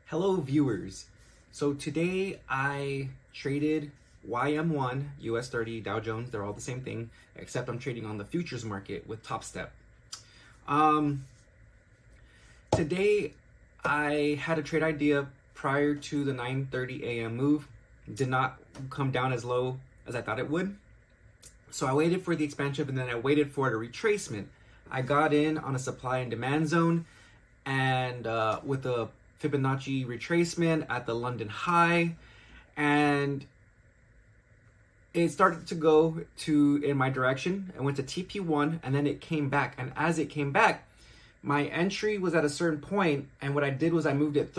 Hello viewers. So today I traded YM1, US 30, Dow Jones, they're all the same thing, except I'm trading on the futures market with Top Step. Today I had a trade idea prior to the 9:30 a.m. move. Did not come down as low as I thought it would. So I waited for the expansion and then I waited for a retracement. I got in on a supply and demand zone and with a Fibonacci retracement at the London high, and it started to go in my direction. It went to TP1 and then it came back, and as it came back, my entry was at a certain point, and what I did was I moved it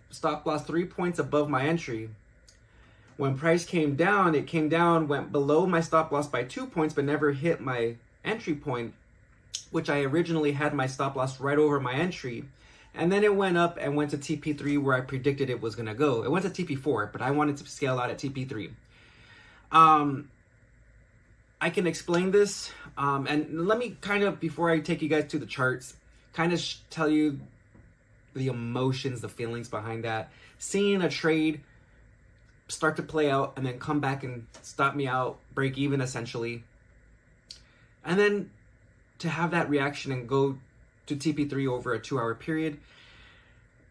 stop loss 3 points above my entry. When price came down, went below my stop loss by 2 points but never hit my entry point, which I originally had my stop loss right over my entry. And then it went up and went to TP3 where I predicted it was going to go. It went to TP4, but I wanted to scale out at TP3. I can explain this. And let me kind of, before I take you guys to the charts, kind of tell you the emotions, the feelings behind that. Seeing a trade start to play out and then come back and stop me out, break even essentially. And then to have that reaction and go to TP3 over a 2-hour period.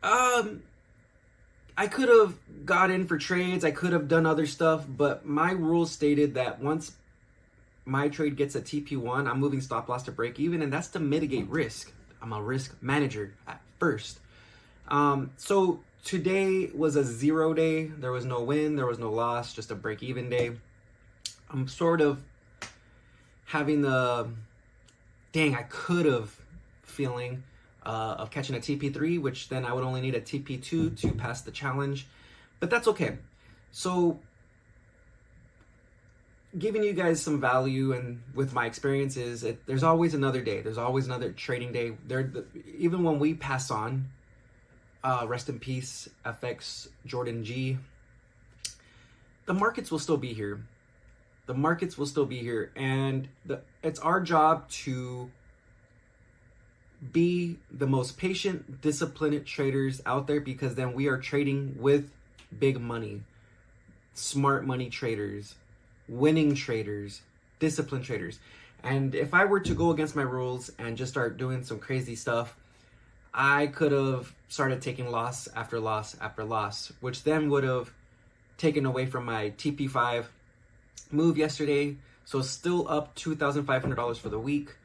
I could have got in for trades, I could have done other stuff, but my rules stated that once my trade gets a TP1, I'm moving stop loss to break even, and that's to mitigate risk. I'm a risk manager at first. So today was a 0 day. There was no win, there was no loss, just a break even day. I'm sort of having the dang, I could have feeling of catching a TP3, which then I would only need a TP2 to pass the challenge, but that's okay. So giving you guys some value and with my experiences, there's always another day. There's always another trading day. Even when we pass on, rest in peace, FX Jordan G, the markets will still be here. The markets will still be here, and it's our job to be the most patient, disciplined traders out there, because then we are trading with big money, smart money traders, winning traders, disciplined traders. And if I were to go against my rules and just start doing some crazy stuff, I could have started taking loss after loss after loss, which then would have taken away from my TP5 move yesterday. So still up $2,500 for the week.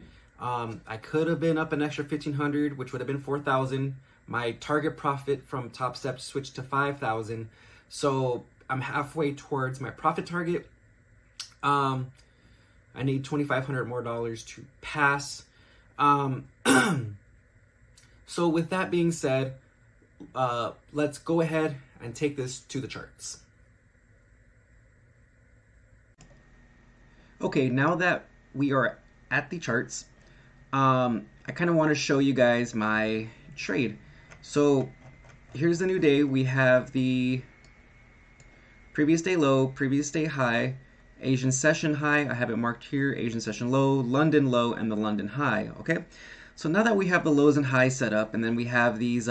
I could have been up an extra $1,500, which would have been $4,000. My target profit from Top Step switched to $5,000. So I'm halfway towards my profit target. I need $2,500 more to pass. So with that being said, let's go ahead and take this to the charts. Okay, now that we are at the charts, I kind of want to show you guys my trade. So here's the new day. We have the previous day low, previous day high, Asian session high, I have it marked here, Asian session low, London low, and the London high, okay? So now that we have the lows and highs set up, and then we have these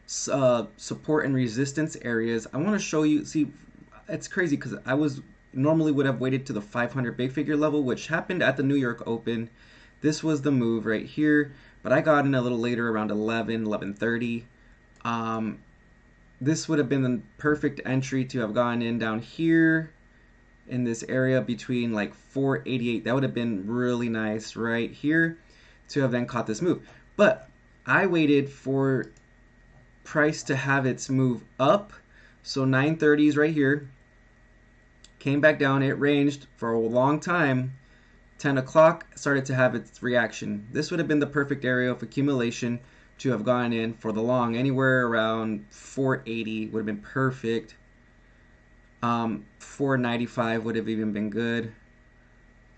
support and resistance areas, I want to show you, see, it's crazy because normally would have waited to the 500 big figure level, which happened at the New York Open. This was the move right here, but I got in a little later around 11:30. This would have been the perfect entry to have gone in down here in this area between like 488. That would have been really nice right here to have then caught this move. But I waited for price to have its move up. So 930s right here. Came back down, it ranged for a long time. 10 o'clock started to have its reaction. This would have been the perfect area of accumulation to have gone in for the long. Anywhere around 480 would have been perfect. 495 would have even been good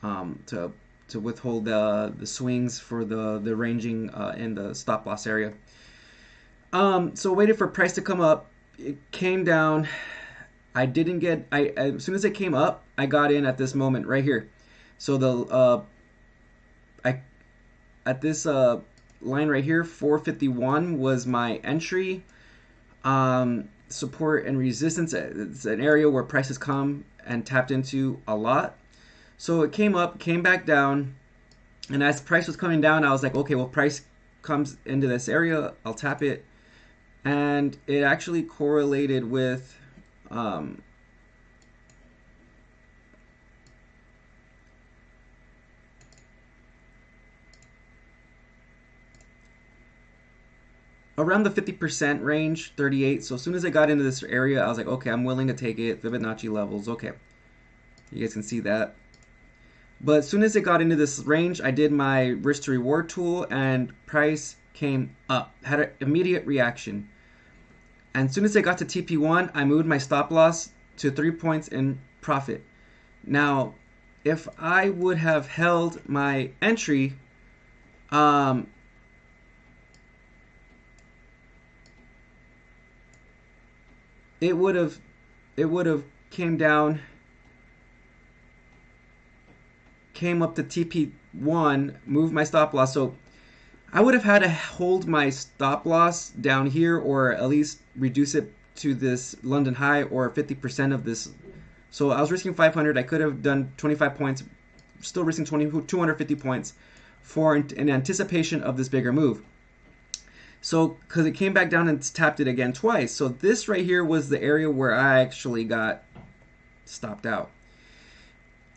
to withhold the swings for the ranging in the stop loss area. So waited for price to come up. It came down. I didn't get, as soon as it came up, I got in at this moment right here. So at this line right here, 451, was my entry. Support and resistance. It's an area where prices come and tapped into a lot. So it came up, came back down, and as price was coming down, I was like, okay, well, price comes into this area, I'll tap it, and it actually correlated with around the 50% range, 38. So as soon as I got into this area, I was like, okay, I'm willing to take it. Fibonacci levels, okay. You guys can see that. But as soon as it got into this range, I did my risk to reward tool and price came up. Had an immediate reaction. And as soon as I got to TP1, I moved my stop loss to 3 points in profit. Now, if I would have held my entry, it would have came down, came up to TP1, moved my stop loss. So I would have had to hold my stop loss down here, or at least reduce it to this London high, or 50% of this. So I was risking 500. I could have done 25 points, still risking 250 points for in anticipation of this bigger move. So because it came back down and tapped it again twice. So this right here was the area where I actually got stopped out.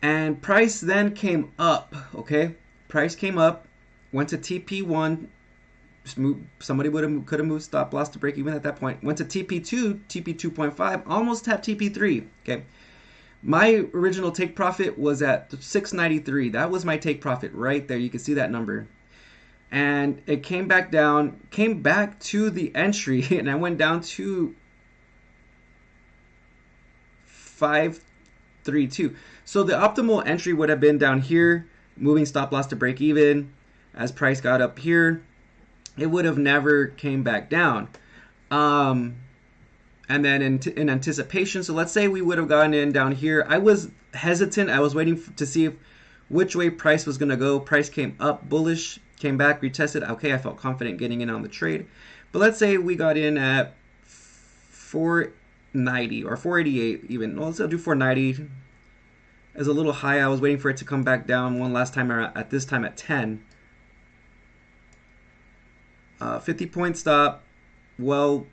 And price then came up, okay? Price came up, went to TP1. Somebody could have moved stop loss to break even at that point. Went to TP2, TP2.5, almost tapped TP3, okay? My original take profit was at 693. That was my take profit right there. You can see that number. And it came back down, came back to the entry, and I went down to 532. So the optimal entry would have been down here, moving stop loss to break even. As price got up here, it would have never came back down. And then in anticipation, so let's say we would have gone in down here. I was hesitant. I was waiting to see which way price was going to go. Price came up bullish, came back, retested. Okay, I felt confident getting in on the trade. But let's say we got in at 490 or 488 even. Well, let's do 490 as a little high. I was waiting for it to come back down one last time at this time at 10. 50-point stop. Well,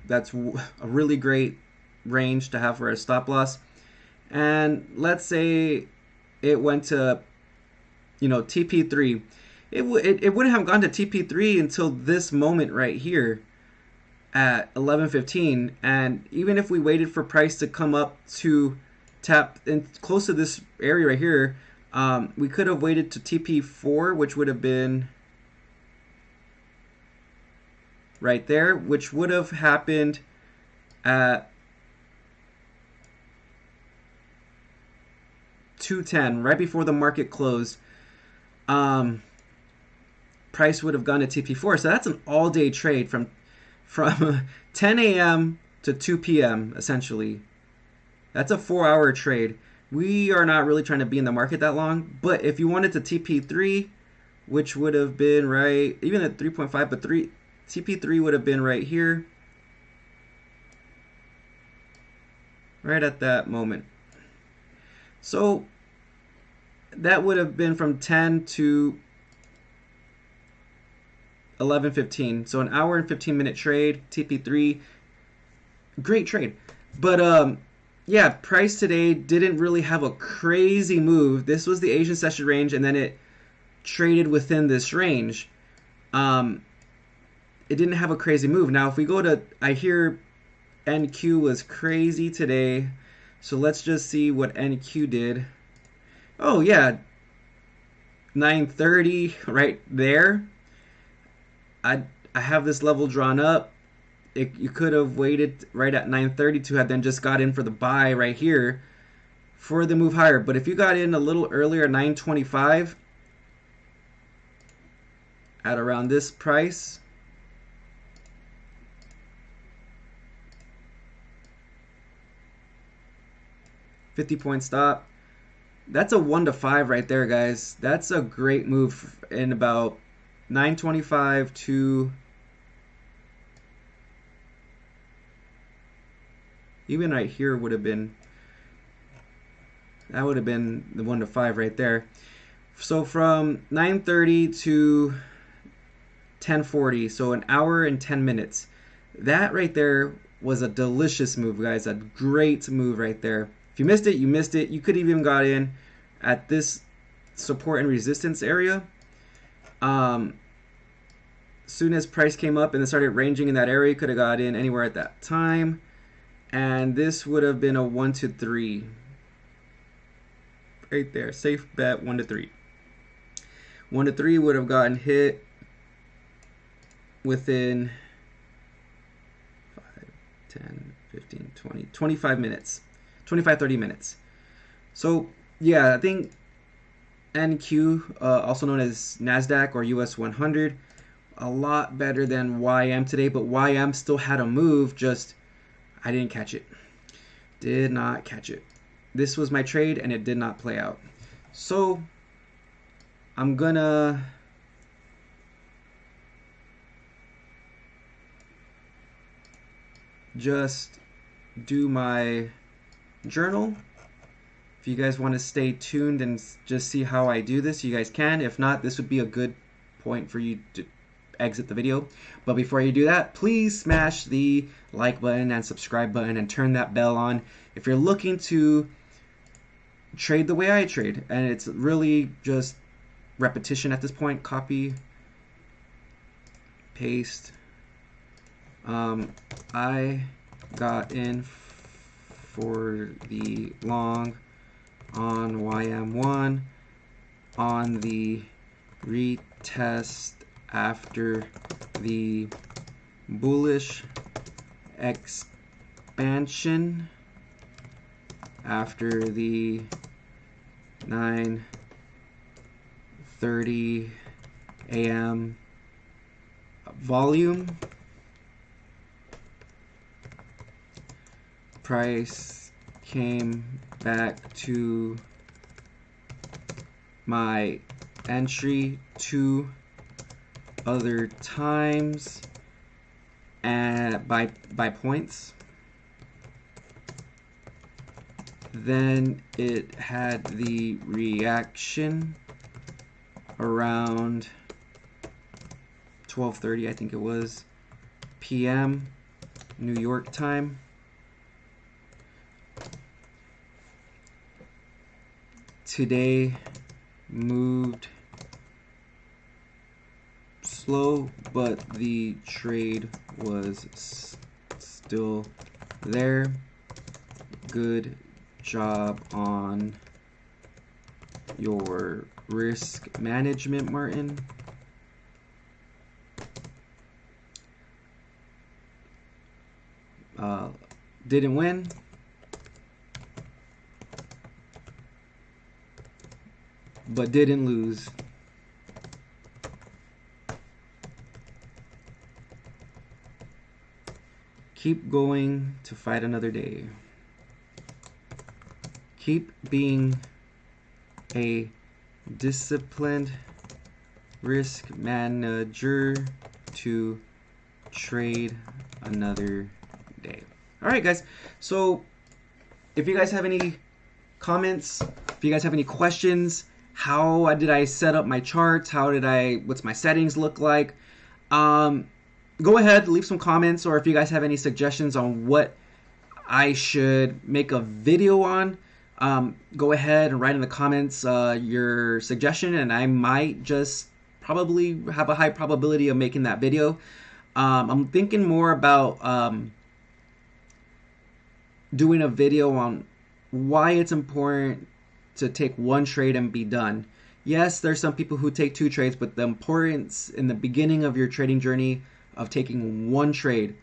that's a really great range to have for a stop loss. And let's say it went to, TP3. It wouldn't have gone to TP3 until this moment right here at 11:15. And even if we waited for price to come up to tap in close to this area right here, we could have waited to TP4, which would have been right there, which would have happened at 210, right before the market closed. Price would have gone to TP4. So that's an all-day trade from 10 a.m. to 2 p.m. essentially. That's a 4-hour trade. We are not really trying to be in the market that long, but if you wanted to TP3, which would have been right, even at 3.5, but TP3 would have been right here, right at that moment. So that would have been from 10 to 11:15. So an hour and 15-minute trade, TP3. Great trade. But yeah, price today didn't really have a crazy move. This was the Asian session range, and then it traded within this range. It didn't have a crazy move. Now, if we go to, I hear NQ was crazy today. So let's just see what NQ did. Oh, yeah. 930 right there. I have this level drawn up. You could have waited right at 930 to have then just got in for the buy right here for the move higher. But if you got in a little earlier, 925 at around this price, $50-point stop. That's a 1 to 5 right there, guys. That's a great move in about 925 to even right here would have been, that would have been the 1 to 5 right there. So from 9:30 to 10:40, so an hour and 10 minutes. That right there was a delicious move, guys. A great move right there. If you missed it, you missed it. You could even got in at this support and resistance area. Soon as price came up and it started ranging in that area, you could have got in anywhere at that time. And this would have been a 1 to 3. Right there. Safe bet 1 to 3. 1 to 3 would have gotten hit within 5, 10, 15, 20, 25 minutes. 25, 30 minutes. So, yeah, I think NQ, also known as NASDAQ or US 100, a lot better than YM today, but YM still had a move, just I didn't catch it. Did not catch it. This was my trade and it did not play out. So I'm gonna just do my journal. If you guys want to stay tuned and just see how I do this, you guys can. If not, this would be a good point for you to exit the video. But before you do that, please smash the like button and subscribe button and turn that bell on if you're looking to trade the way I trade. And it's really just repetition at this point. Copy, paste. I got in for the long on YM1 on the retest after the bullish expansion after the 9:30 a.m. volume. Price came back to my entry 2 other times and by points. Then it had the reaction around 12:30, I think it was, p.m. New York time. Today moved slow, but the trade was still there. Good job on your risk management, Martin. Didn't win. But didn't lose. Keep going to fight another day. Keep being a disciplined risk manager to trade another day. All right, guys. So if you guys have any comments, if you guys have any questions, how did I set up my charts? What's my settings look like? Go ahead, leave some comments, or if you guys have any suggestions on what I should make a video on, go ahead and write in the comments your suggestion, and I might just probably have a high probability of making that video. I'm thinking more about doing a video on why it's important to take one trade and be done. Yes, there's some people who take 2 trades, but the importance in the beginning of your trading journey of taking one trade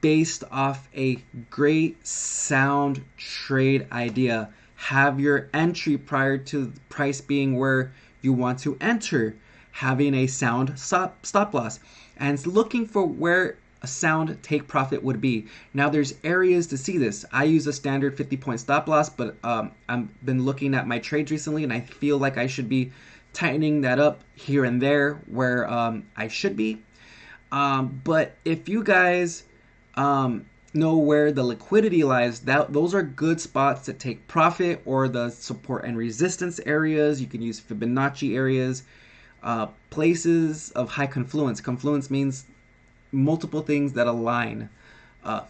based off a great sound trade idea. Have your entry prior to the price being where you want to enter, having a sound stop loss, and looking for where a sound take profit would be. Now there's areas to see this. I use a standard 50-point stop loss, but I've been looking at my trades recently and I feel like I should be tightening that up here and there where I should be. But if you guys know where the liquidity lies, those are good spots to take profit, or the support and resistance areas. You can use Fibonacci areas, places of high confluence. Confluence means multiple things that align,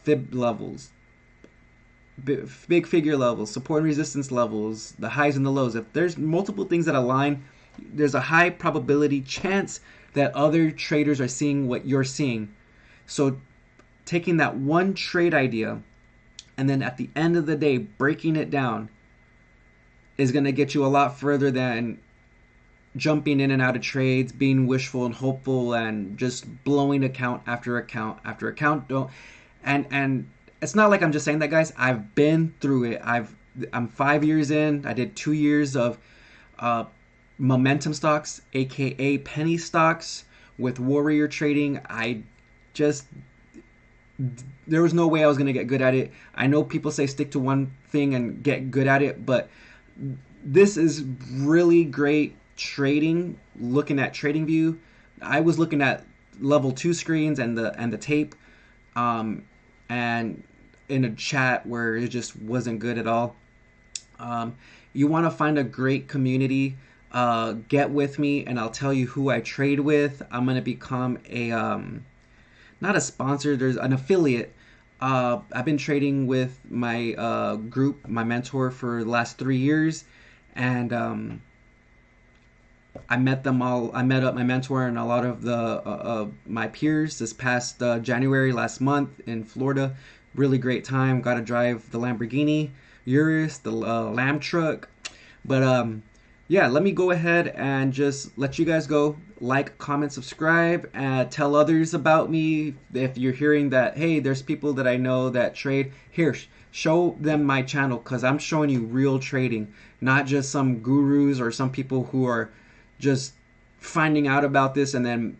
fib levels, big figure levels, support and resistance levels, the highs and the lows. If there's multiple things that align, there's a high probability chance that other traders are seeing what you're seeing. So taking that one trade idea and then at the end of the day breaking it down is going to get you a lot further than jumping in and out of trades, being wishful and hopeful, and just blowing account after account after account. And it's not like I'm just saying that, guys. I've been through it. I'm 5 years in. I did 2 years of momentum stocks, aka penny stocks, with warrior trading. There was no way I was going to get good at it. I know people say stick to one thing and get good at it, but this is really great trading. Looking at TradingView, I was looking at level 2 screens and the tape, and in a chat where it just wasn't good at all. You want to find a great community. Get with me and I'll tell you who I trade with. I'm going to become a not a sponsor, there's an affiliate. I've been trading with my group, my mentor, for the last 3 years, and I met up my mentor and a lot of the my peers this past January last month in Florida. Really great time. Got to drive the Lamborghini Urus, the Lamb truck. But yeah, let me go ahead and just let you guys go. Like, comment, subscribe, and tell others about me. If you're hearing that, hey, there's people that I know that trade, here, show them my channel, because I'm showing you real trading, not just some gurus or some people who are just finding out about this and then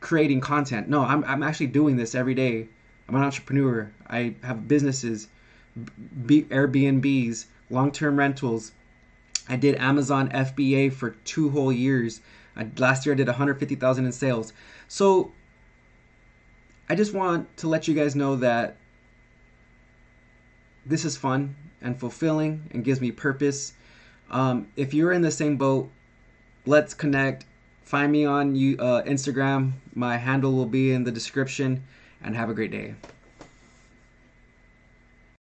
creating content. No, I'm actually doing this every day. I'm an entrepreneur. I have businesses, Airbnbs, long-term rentals. I did Amazon FBA for 2 whole years. Last year I did 150,000 in sales. So I just want to let you guys know that this is fun and fulfilling and gives me purpose. If you're in the same boat, let's connect. Find me on Instagram. My handle will be in the description, and have a great day.